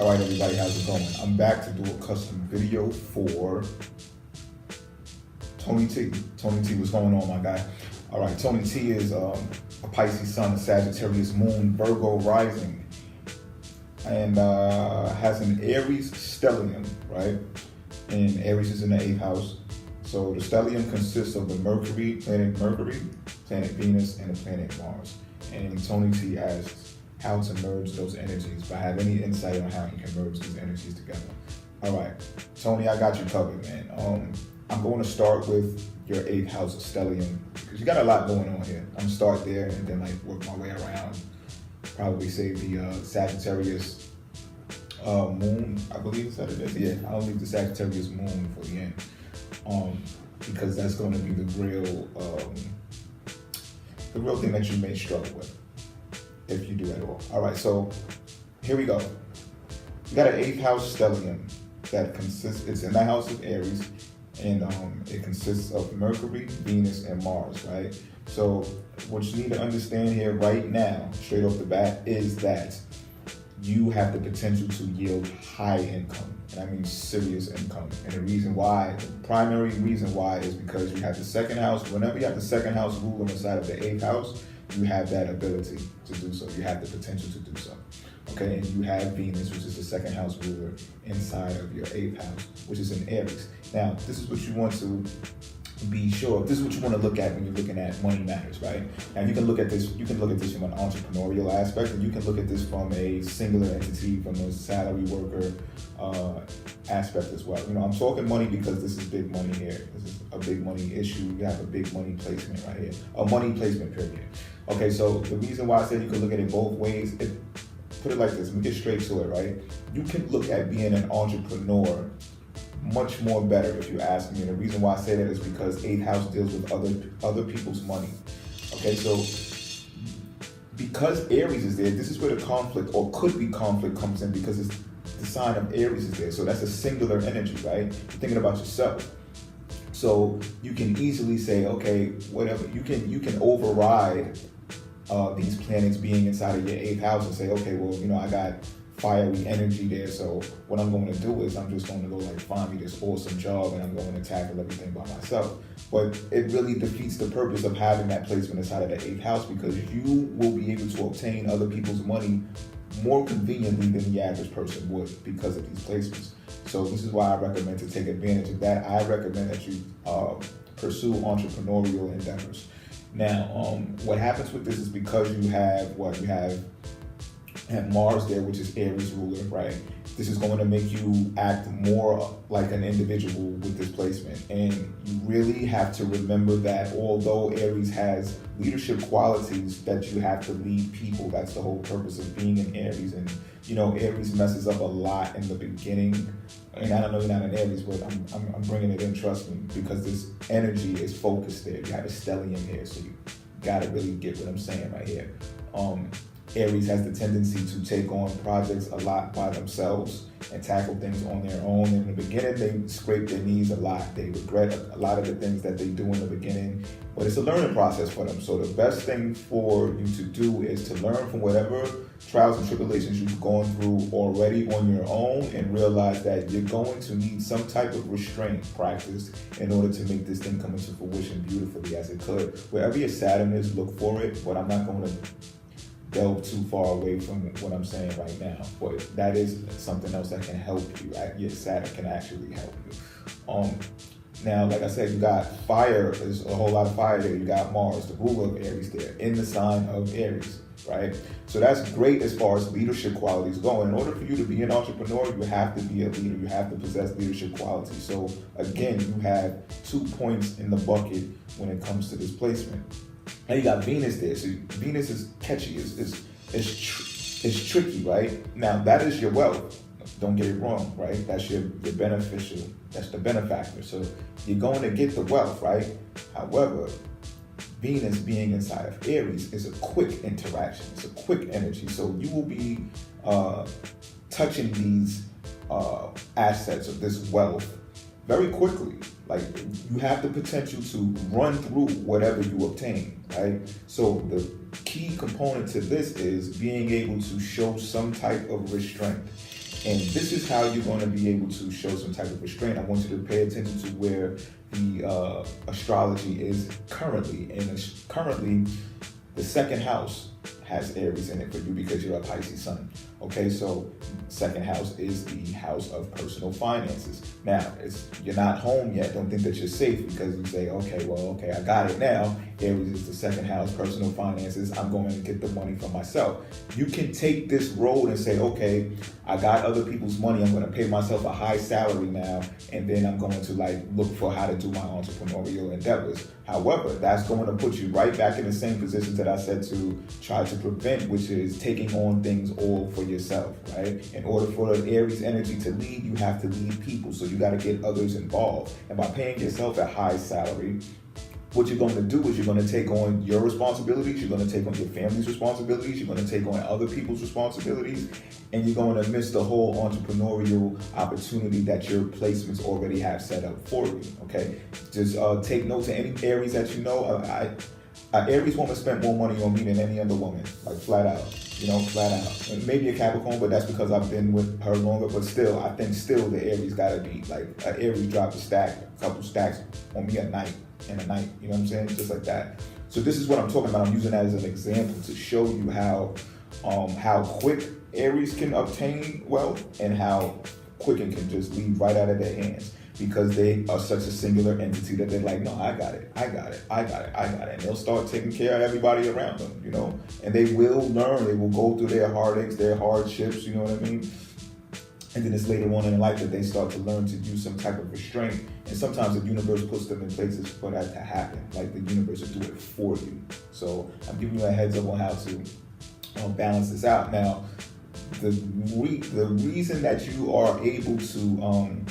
All right, everybody, how's it going? I'm back to do a custom video for Tony T. Tony T, what's going on, my guy? All right, Tony T is a Pisces sun, a Sagittarius moon, Virgo rising, and has an Aries Stellium, right? And Aries is in the 8th house. So the stellium consists of the planet Mercury, planet Venus, and the planet Mars. And Tony T asks how to merge those energies. If I have any insight on how you can merge these energies together. All right, Tony, I got you covered, man. I'm going to start with your 8th house of stellium because you got a lot going on here. I'm gonna start there and then work my way around. Probably say the Sagittarius moon, I believe is what it is. Yeah, I'll leave the Sagittarius moon for the end. Because that's going to be the real thing that you may struggle with if you do at all. All right, so here we go. You got an 8th house stellium that consists. It's in the house of Aries, and it consists of Mercury, Venus, and Mars. Right. So what you need to understand here right now, straight off the bat, is that you have the potential to yield high income. And I mean serious income. And the primary reason why is because you have the 2nd house. Whenever you have the 2nd house ruler inside of the 8th house, you have that ability to do so. You have the potential to do so. Okay, and you have Venus, which is the 2nd house ruler, inside of your 8th house, which is in Aries. Now, this is what you want to be sure. This is what you want to look at when you're looking at money matters, right? And you can look at this. You can look at this from an entrepreneurial aspect, and you can look at this from a singular entity, from a salary worker aspect as well. You know, I'm talking money because this is big money here. This is a big money issue. You have a big money placement right here. A money placement period. Okay, so the reason why I said you can look at it both ways. Put it like this. Let me get straight to it, right? You can look at being an entrepreneur much more better if you ask me. And the reason why I say that is because 8th house deals with other people's money. Okay, so because Aries is there, this is where the conflict, or could be conflict, comes in, because it's the sign of Aries is there. So that's a singular energy, right? You're thinking about yourself. So you can easily say, okay, whatever, you can override these planets being inside of your 8th house and say, okay, well, you know, I got fiery energy there, so what I'm going to do is I'm just going to go find me this awesome job and I'm going to tackle everything by myself. But it really defeats the purpose of having that placement inside of the 8th house, because you will be able to obtain other people's money more conveniently than the average person would because of these placements. So this is why I recommend to take advantage of that. I recommend that you pursue entrepreneurial endeavors. Now, what happens with this is because you have Mars there, which is Aries ruler, right? This is going to make you act more like an individual with this placement. And you really have to remember that although Aries has leadership qualities, that you have to lead people. That's the whole purpose of being in Aries. And, you know, Aries messes up a lot in the beginning. And I don't know you're not an Aries, but I'm bringing it in, trust me, because this energy is focused there. You have a stellium here, so you got to really get what I'm saying right here. Aries has the tendency to take on projects a lot by themselves and tackle things on their own. In the beginning, they scrape their knees a lot. They regret a lot of the things that they do in the beginning, but it's a learning process for them. So the best thing for you to do is to learn from whatever trials and tribulations you've gone through already on your own, and realize that you're going to need some type of restraint practice in order to make this thing come into fruition beautifully as it could. Wherever your Saturn is, look for it, but I'm not going to delve too far away from what I'm saying right now, but that is something else that can help you. Your Saturn can actually help you. Now, like I said, you got fire. There's a whole lot of fire there. You got Mars, the ruler of Aries, there in the sign of Aries, right? So that's great as far as leadership qualities go. In order for you to be an entrepreneur, you have to be a leader. You have to possess leadership qualities. So again, you have 2 points in the bucket when it comes to this placement. Now you got Venus there. So Venus is catchy, it's tricky, right? Now that is your wealth. Don't get it wrong, right? That's your beneficial, that's the benefactor. So you're going to get the wealth, right? However, Venus being inside of Aries is a quick interaction. It's a quick energy. So you will be touching these assets of this wealth very quickly. Like, you have the potential to run through whatever you obtain, right? So the key component to this is being able to show some type of restraint. And this is how you're going to be able to show some type of restraint. I want you to pay attention to where the astrology is currently. And currently, the second house has Aries in it for you because you're a Pisces sun. Okay, so second house is the house of personal finances. Now, you're not home yet. Don't think that you're safe because you say, okay, I got it now. Aries is the second house, personal finances. I'm going to get the money for myself. You can take this road and say, okay, I got other people's money. I'm going to pay myself a high salary now, and then I'm going to look for how to do my entrepreneurial endeavors. However, that's going to put you right back in the same positions that I said to try to prevent, which is taking on things all for yourself, right? In order for the Aries energy to lead, you have to lead people. So you got to get others involved. And by paying yourself a high salary, what you're going to do is you're going to take on your responsibilities, you're going to take on your family's responsibilities, you're going to take on other people's responsibilities, and you're going to miss the whole entrepreneurial opportunity that your placements already have set up for you, okay? Just take note to any Aries that you know. Aries woman spent more money on me than any other woman, flat out, flat out. And maybe a Capricorn, but that's because I've been with her longer, but still, I think the Aries gotta be, an Aries dropped a couple stacks on me in a night, you know what I'm saying? Just like that. So this is what I'm talking about. I'm using that as an example to show you how quick Aries can obtain wealth and how quick it can just leave right out of their hands, because they are such a singular entity that they're like, no, I got it. And they'll start taking care of everybody around them, and they will learn, they will go through their heartaches, their hardships, you know what I mean? And then it's later on in life that they start to learn to use some type of restraint. And sometimes the universe puts them in places for that to happen. The universe will do it for you. So I'm giving you a heads up on how to balance this out. Now, the reason that you are able to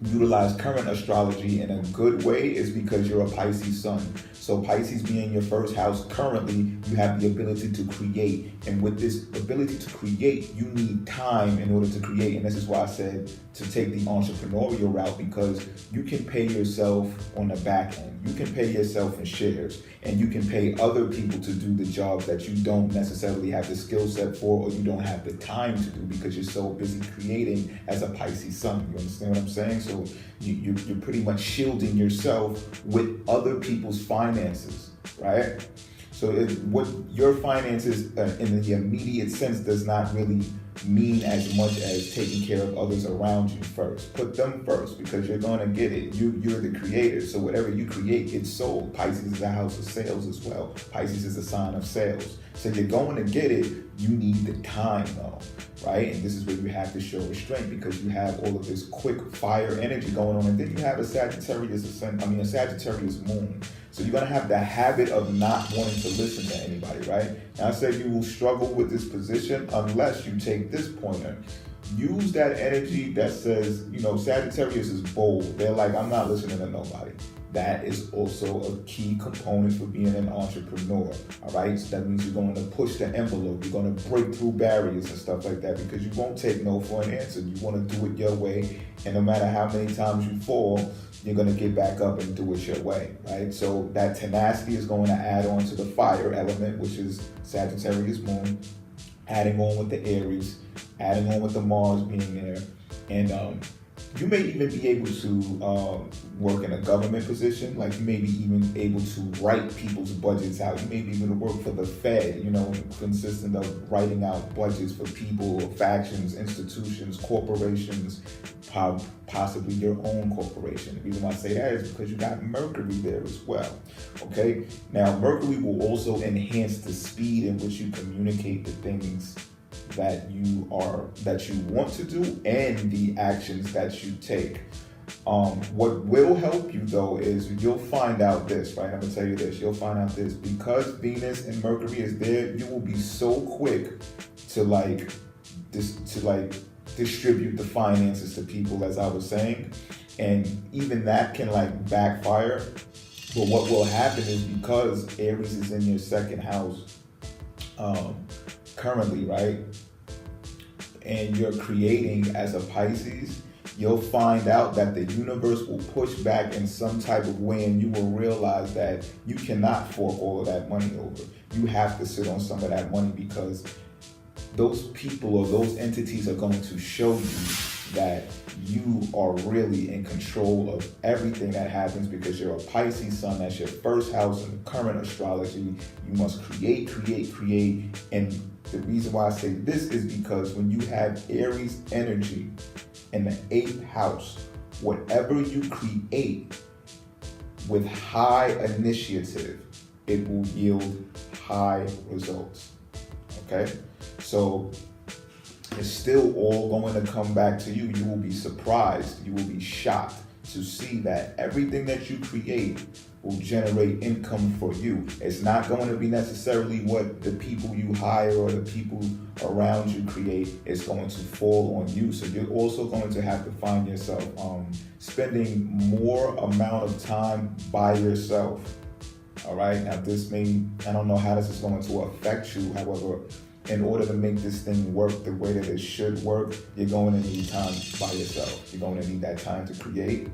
utilize current astrology in a good way is because you're a Pisces sun. So Pisces being your first house, currently you have the ability to create. And with this ability to create, you need time in order to create. And this is why I said to take the entrepreneurial route, because you can pay yourself on the back end. You can pay yourself in shares, and you can pay other people to do the jobs that you don't necessarily have the skill set for, or you don't have the time to do because you're so busy creating as a Pisces sun. You understand what I'm saying? So you're pretty much shielding yourself with other people's finances, right? So what your finances in the immediate sense does not really mean as much as taking care of others around you first. Put them first, because you're going to get it. You're the creator, so whatever you create gets sold. Pisces is a house of sales as well. Pisces is a sign of sales. So you're going to get it. You need the time though, right? And this is where you have to show restraint, because you have all of this quick fire energy going on, and then you have a Sagittarius moon. So you're going to have the habit of not wanting to listen to anybody, right? Now I said you will struggle with this position unless you take this pointer. Use that energy that says, Sagittarius is bold. They're like, I'm not listening to nobody. That is also a key component for being an entrepreneur, all right? So that means you're going to push the envelope. You're going to break through barriers and stuff like that, because you won't take no for an answer. You want to do it your way, and no matter how many times you fall, you're going to get back up and do it your way, right? So that tenacity is going to add on to the fire element, which is Sagittarius moon, adding on with the Aries, adding on with the Mars being there. And you may even be able to work in a government position. You may be even able to write people's budgets out. You may be able to work for the Fed, consistent of writing out budgets for people, factions, institutions, corporations, possibly your own corporation. The reason why I say that is because you got Mercury there as well, okay? Now, Mercury will also enhance the speed in which you communicate the things that you want to do and the actions that you take. What will help you though is you'll find out this, right? I'm gonna tell you this. You'll find out this, because Venus and Mercury is there. You will be so quick to distribute the finances to people, as I was saying, and even that can backfire. But what will happen is, because Aries is in your second house currently, right? And you're creating as a Pisces, you'll find out that the universe will push back in some type of way, and you will realize that you cannot fork all of that money over. You have to sit on some of that money, because those people or those entities are going to show you that you are really in control of everything that happens, because you're a Pisces sun. That's your first house in the current astrology. You must create. And the reason why I say this is because when you have Aries energy in the 8th house, whatever you create with high initiative, it will yield high results. Okay? So it's still all going to come back to you. You will be surprised. You will be shocked to see that everything that you create will generate income for you. It's not going to be necessarily what the people you hire or the people around you create. It's going to fall on you. So you're also going to have to find yourself spending more amount of time by yourself. All right. Now I don't know how this is going to affect you. However, in order to make this thing work the way that it should work, you're going to need time by yourself. You're going to need that time to create.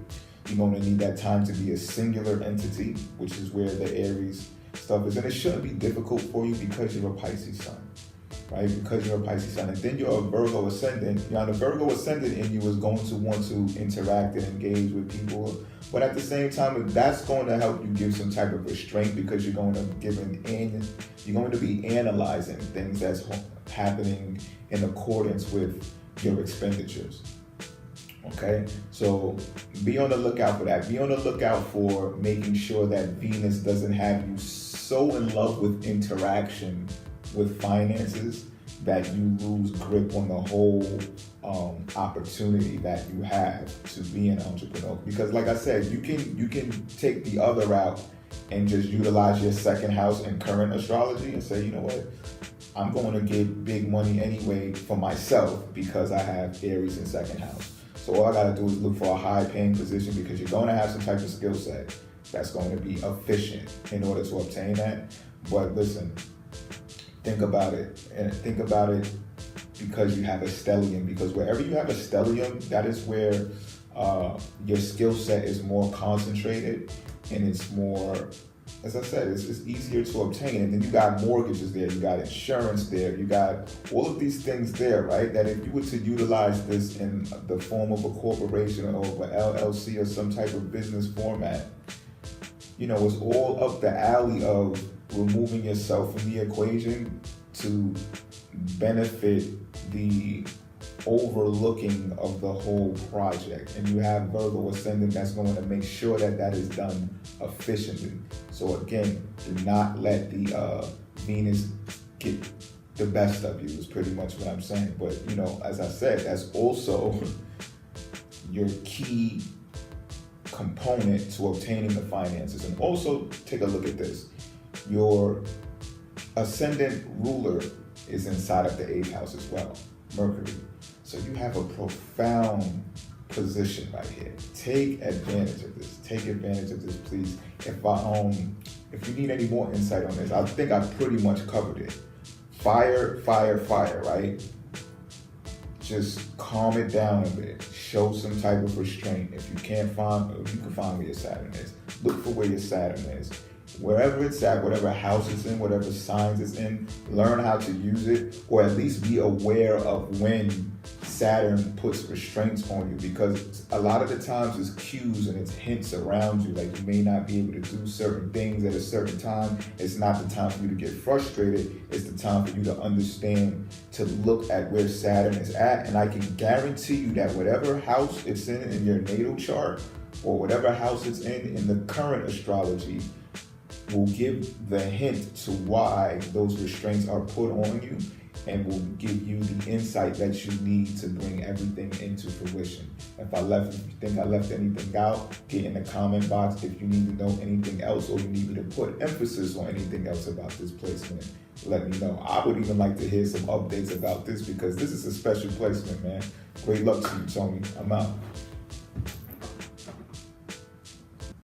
You're going to need that time to be a singular entity, which is where the Aries stuff is. And it shouldn't be difficult for you because you're a Pisces sun, right? Because you're a Pisces sun. And then you're a Virgo ascendant. Now, the Virgo ascendant in you is going to want to interact and engage with people. But at the same time, that's going to help you give some type of restraint, because you're going to be analyzing things that's happening in accordance with your expenditures. Okay, so be on the lookout for that. Be on the lookout for making sure that Venus doesn't have you so in love with interaction with finances that you lose grip on the whole opportunity that you have to be an entrepreneur. Because like I said, you can take the other route and just utilize your second house in current astrology and say, you know what, I'm going to get big money anyway for myself because I have Aries in second house. So all I got to do is look for a high paying position, because you're going to have some type of skill set that's going to be efficient in order to obtain that. But listen, think about it, and think about it because you have a stellium. Because wherever you have a stellium, that is where your skill set is more concentrated, and it's more, as I said, it's easier to obtain. And then you got mortgages there, you got insurance there, you got all of these things there, right? That if you were to utilize this in the form of a corporation or an LLC or some type of business format, you know, it's all up the alley of removing yourself from the equation to benefit the overlooking of the whole project. And you have Virgo ascendant that's going to make sure that that is done efficiently. So again, do not let the Venus get the best of you is pretty much what I'm saying. But you know, as I said, that's also your key component to obtaining the finances. And also take a look at this. Your ascendant ruler is inside of the 8th house as well, Mercury. So you have a profound position right here. Take advantage of this. Take advantage of this, please. If you need any more insight on this, I think I pretty much covered it. Fire, right? Just calm it down a bit. Show some type of restraint. If you can find where your Saturn is. Look for where your Saturn is. Wherever it's at, whatever house it's in, whatever signs it's in, learn how to use it, or at least be aware of when Saturn puts restraints on you, because a lot of the times it's cues and it's hints around you, like you may not be able to do certain things at a certain time. It's not the time for you to get frustrated. It's the time for you to understand, to look at where Saturn is at. And I can guarantee you that whatever house it's in your natal chart, or whatever house it's in the current astrology, will give the hint to why those restraints are put on you, and will give you the insight that you need to bring everything into fruition. If you think I left anything out, get in the comment box. If you need to know anything else, or you need me to put emphasis on anything else about this placement, let me know. I would even like to hear some updates about this, because this is a special placement, man. Great luck to you, Tony. I'm out.